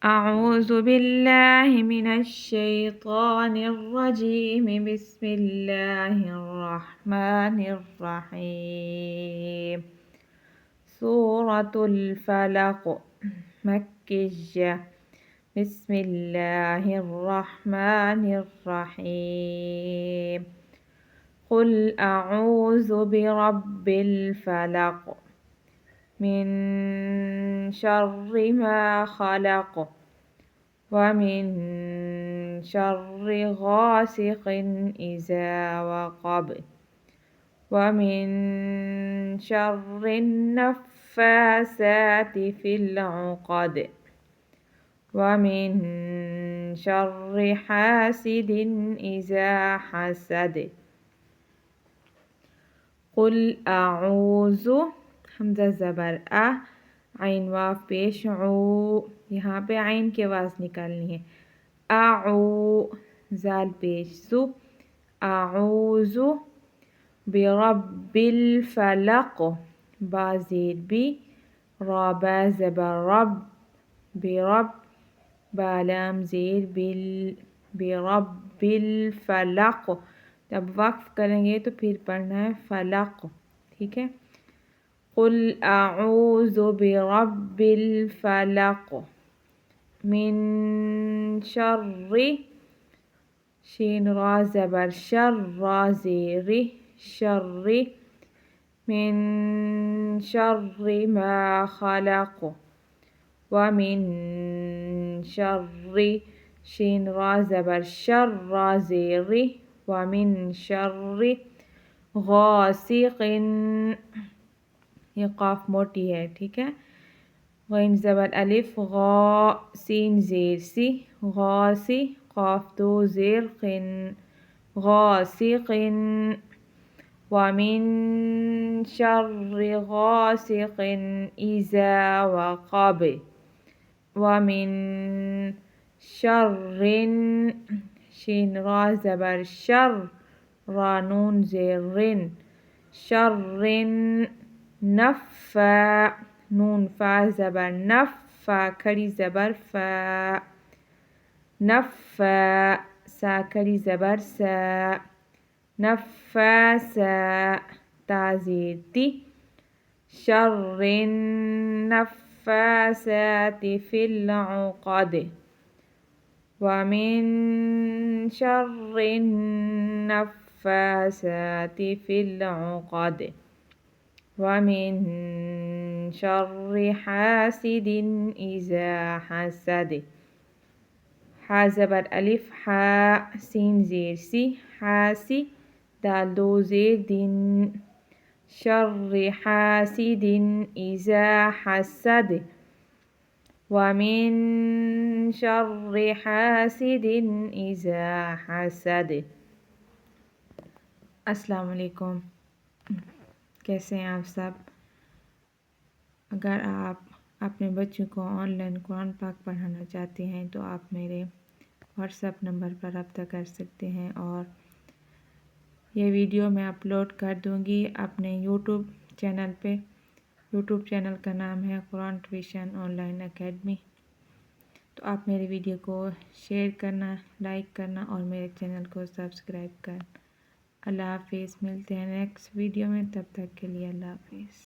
أعوذ بالله من الشيطان الرجيم بسم الله الرحمن الرحيم سورة الفلق مكية بسم الله الرحمن الرحيم قل أعوذ برب الفلق من شر ما خلق ومن شر غاسق إذا وقب ومن شر النفاثات في العقد ومن شر حاسد إذا حسد قل أعوذ हमज़ा ज़बर आइन वाफ पेश ऊ, यहाँ पे आइन की आवाज़ निकालनी है। ज़ाल पेश ज़ु आऊज़ु बिरब्बिल फलक बा ज़ेर बी रबा ज़बर रब बिरब बालाम ज़ेर बिल बिरब्बिल फलक। जब वक्फ करेंगे तो फिर पढ़ना है फलक, ठीक है। कुल अऊज़ु बिरब्बिल फलक मिन शर्रि शीन रा ज़बर शर रा ज़ेर शर्रि मिन शर्रि मा खलक व मिन शर्रि शीन रा ज़बर शर रा ज़ेर व मिन शर्रि गासिक़िन, ये क़ाफ मोटी है, ठीक है। गैन ज़बर अलिफ गा सीन ज़ेर सी गासी क़ाफ दो ज़ेर क़िन गासिक़िन व मिन शर्रि गासिक़िन इज़ा वक़ब व मिन शर्रिन शीन रा ज़बर शर रा नून ज़ेर रिन शर्रिन नफ़्फ़ा नून फ़ा ज़बर नफ़्फ़ा खड़ी ज़बर फ़ा नफ़्फ़ा सा खड़ी ज़बर सा नफ़्फ़ासा ता ज़ेर ती शर्रिन नफ़्फ़ासाति फ़िल उक़द व मिन शर्रिन नफ़्फ़ासाति फ़िल उक़द व मिन शर्रि हासिदिन इज़ा हसद। हा ज़बर अलिफ हा सीन ज़ेर सी हासी दाल दो ज़ेर दिन शर्रि हासिदिन इज़ा हसद व मिन शर्रि हासिदिन इज़ा हसद। अस्सलाम वालेकुम, कैसे हैं आप सब। अगर आप अपने बच्चों को ऑनलाइन कुरान पाक पढ़ाना चाहते हैं तो आप मेरे व्हाट्सएप नंबर पर रब्ता कर सकते हैं और ये वीडियो मैं अपलोड कर दूंगी अपने यूट्यूब चैनल पे। यूट्यूब चैनल का नाम है कुरान ट्यूशन ऑनलाइन एकेडमी। तो आप मेरे वीडियो को शेयर करना, लाइक करना और मेरे चैनल को सब्सक्राइब करना। अल्लाह हाफिज़, मिलते हैं नेक्स्ट वीडियो में, तब तक के लिए अल्लाह हाफिज़।